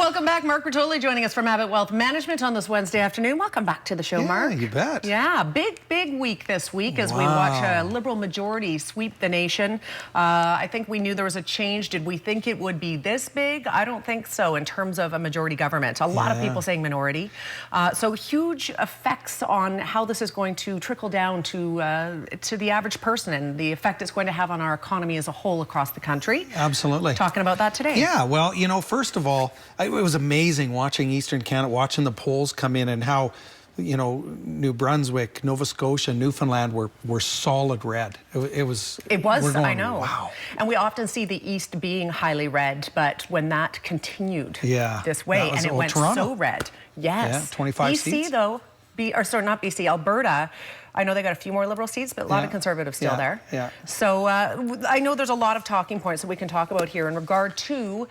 Welcome back. Mark Bertoli joining us from Abbott Wealth Management on this Wednesday afternoon. Welcome back to the show, Mark. Yeah, you bet. Yeah, big week this week as we watch a Liberal majority sweep the nation. I think we knew there was a change. Did we think it would be this big? I don't think so in terms of a majority government. A lot of people saying minority. So huge effects on how this is going to trickle down to the average person and the effect it's going to have on our economy as a whole across the country. Absolutely. Talking about that today. Yeah, well, you know, first of all, it was amazing watching Eastern Canada, watching the polls come in and how, you know, New Brunswick, Nova Scotia, Newfoundland were solid red. It was, I know. Wow. And we often see the East being highly red, but when that continued this way and it went so red. Yes. Yeah, 25 seats. BC though, not BC, Alberta, I know they got a few more Liberal seats, but a lot of Conservatives still there. Yeah. So I know there's a lot of talking points that we can talk about here in regard to,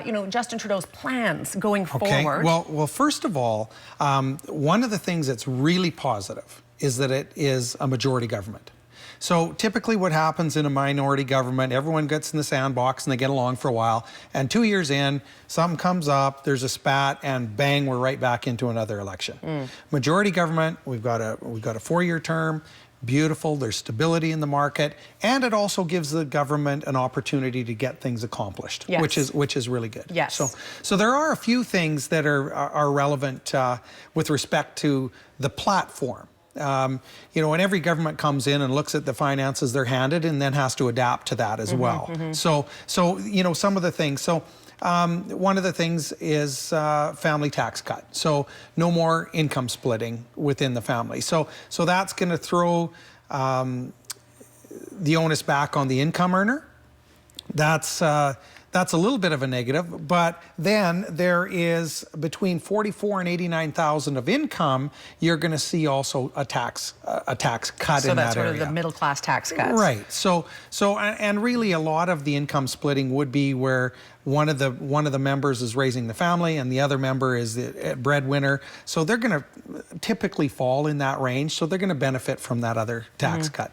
you know, Justin Trudeau's plans going forward. Well, first of all, one of the things that's really positive is that it is a majority government. So typically what happens in a minority government, everyone gets in the sandbox and they get along for a while, and 2 years in, something comes up, there's a spat, and bang, we're right back into another election. Majority government, we've got a 4-year term, beautiful, there's stability in the market, and it also gives the government an opportunity to get things accomplished, which is really good. So there are a few things that are relevant with respect to the platform. You know, when every government comes in and looks at the finances they're handed and then has to adapt to that as well. So, you know, some of the things. So, one of the things is family tax cut. So, no more income splitting within the family. So that's going to throw the onus back on the income earner. That's a little bit of a negative, but then there is between 44 and 89,000 of income. You're going to see also a tax cut in that area. So that's sort of the middle class tax cuts, right? So and really a lot of the income splitting would be where one of the members is raising the family and the other member is the breadwinner. So they're going to typically fall in that range. So they're going to benefit from that other tax cut.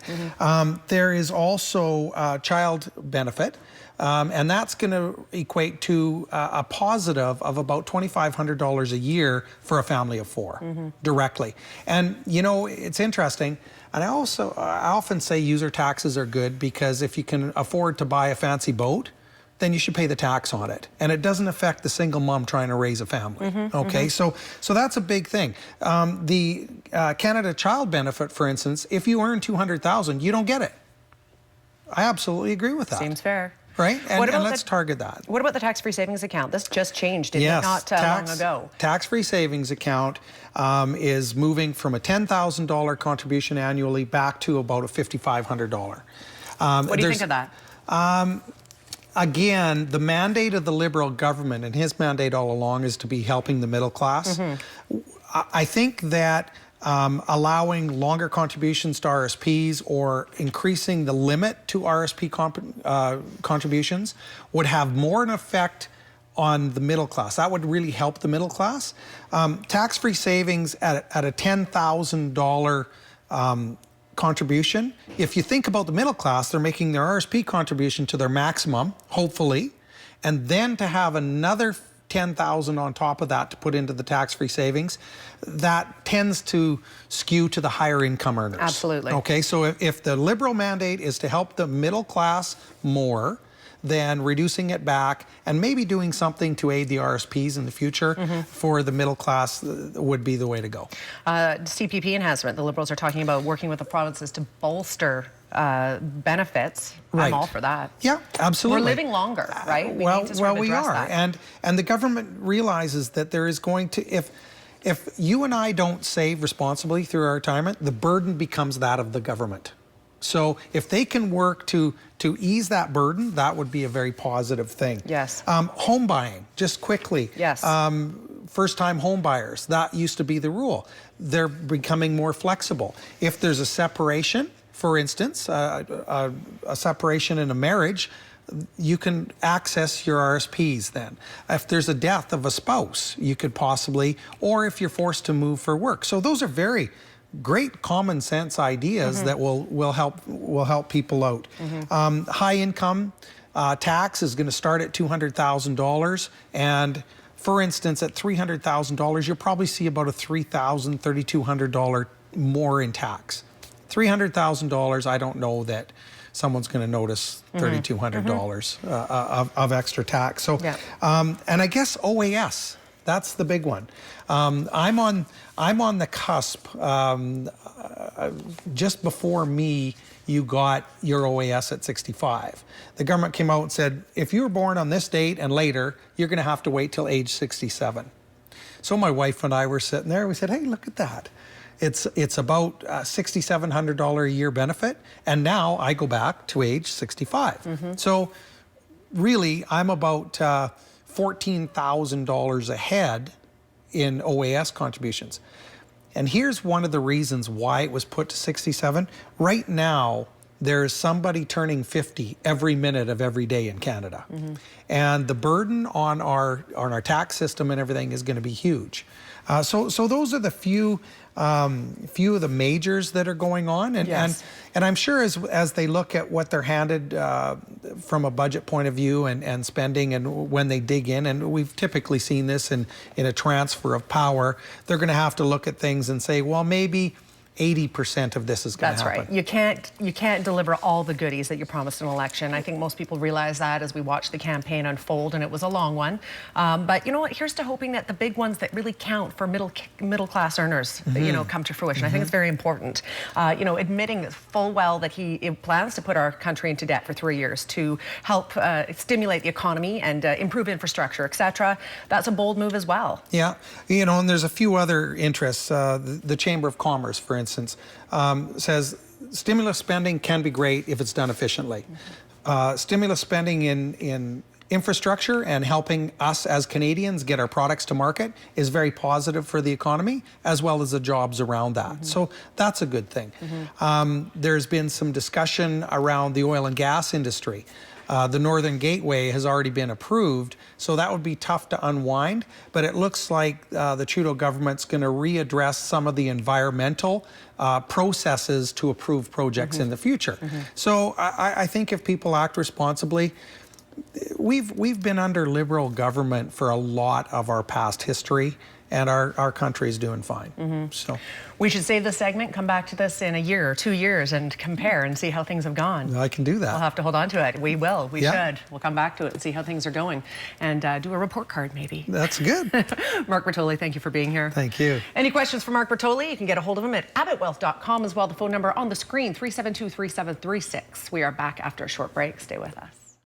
There is also child benefit. And that's going to equate to a positive of about $2,500 a year for a family of 4 directly. And, you know, it's interesting. And I often say user taxes are good because if you can afford to buy a fancy boat, then you should pay the tax on it. And it doesn't affect the single mom trying to raise a family. Okay, so that's a big thing. The Canada Child Benefit, for instance, if you earn $200,000, you don't get it. I absolutely agree with that. Seems fair. Right, and let's target that. What about the tax-free savings account? This just changed, did it not long ago? Tax-free savings account is moving from a $10,000 contribution annually back to about a $5,500. What do you think of that? Again, the mandate of the Liberal government, and his mandate all along, is to be helping the middle class. I think that allowing longer contributions to RSPs or increasing the limit to RSP contributions would have more an effect on the middle class. That would really help the middle class. Tax-free savings at a $10,000 contribution. If you think about the middle class, they're making their RSP contribution to their maximum, hopefully, and then to have another $10,000 on top of that to put into the tax-free savings, that tends to skew to the higher income earners. Absolutely. Okay, so if the Liberal mandate is to help the middle class more, then reducing it back and maybe doing something to aid the RSPs in the future for the middle class would be the way to go. CPP enhancement, the Liberals are talking about working with the provinces to bolster benefits. I'm all for that. Yeah, absolutely. We're living longer, right? We are. And the government realizes that there is going to, if you and I don't save responsibly through our retirement, the burden becomes that of the government. So if they can work to ease that burden, that would be a very positive thing. Yes. Home buying, just quickly. Yes. First-time home buyers, that used to be the rule. They're becoming more flexible. If there's a separation, for instance, a separation in a marriage, you can access your RSPs then. If there's a death of a spouse, you could possibly, or if you're forced to move for work. So those are very great common sense ideas that will help people out. High income tax is going to start at $200,000, and for instance, at $300,000, you'll probably see about a $3,000, $3,200 more in tax. $300,000, I don't know that someone's going to notice $3,200 of extra tax. So, and I guess OAS, that's the big one. I'm on the cusp. Just before me, you got your OAS at 65. The government came out and said, if you were born on this date and later, you're going to have to wait till age 67. So my wife and I were sitting there. We said, hey, look at that. It's about $6,700 a year benefit, and now I go back to age 65. So really, I'm about $14,000 ahead in OAS contributions. And here's one of the reasons why it was put to 67. Right now, there's somebody turning 50 every minute of every day in Canada. And the burden on our tax system and everything is going to be huge. So those are the few of the majors that are going on, and I'm sure as they look at what they're handed from a budget point of view and spending, and when they dig in, and we've typically seen this in a transfer of power, they're going to have to look at things and say, well, maybe 80% of this is going to happen. That's right. You can't deliver all the goodies that you promised in an election. I think most people realize that as we watch the campaign unfold, and it was a long one. But you know what? Here's to hoping that the big ones that really count for middle class earners, you know, come to fruition. I think it's very important. You know, admitting full well that he plans to put our country into debt for 3 years to help stimulate the economy and improve infrastructure, etc. That's a bold move as well. Yeah, you know, and there's a few other interests. The Chamber of Commerce, for instance, says stimulus spending can be great if it's done efficiently. Stimulus spending in infrastructure and helping us as Canadians get our products to market is very positive for the economy, as well as the jobs around that. So that's a good thing. There's been some discussion around the oil and gas industry. The Northern Gateway has already been approved, so that would be tough to unwind, but it looks like the Trudeau government's going to readdress some of the environmental processes to approve projects in the future. So I think if people act responsibly, we've been under Liberal government for a lot of our past history, and our country is doing fine. So we should save this segment, come back to this in a year or 2 years and compare and see how things have gone. I can do that. We'll have to hold on to it. We will. We should. We'll come back to it and see how things are going and do a report card maybe. That's good. Mark Bertoli, thank you for being here. Thank you. Any questions for Mark Bertoli? You can get a hold of him at abbottwealth.com as well. The phone number on the screen, 372-3736. We are back after a short break. Stay with us.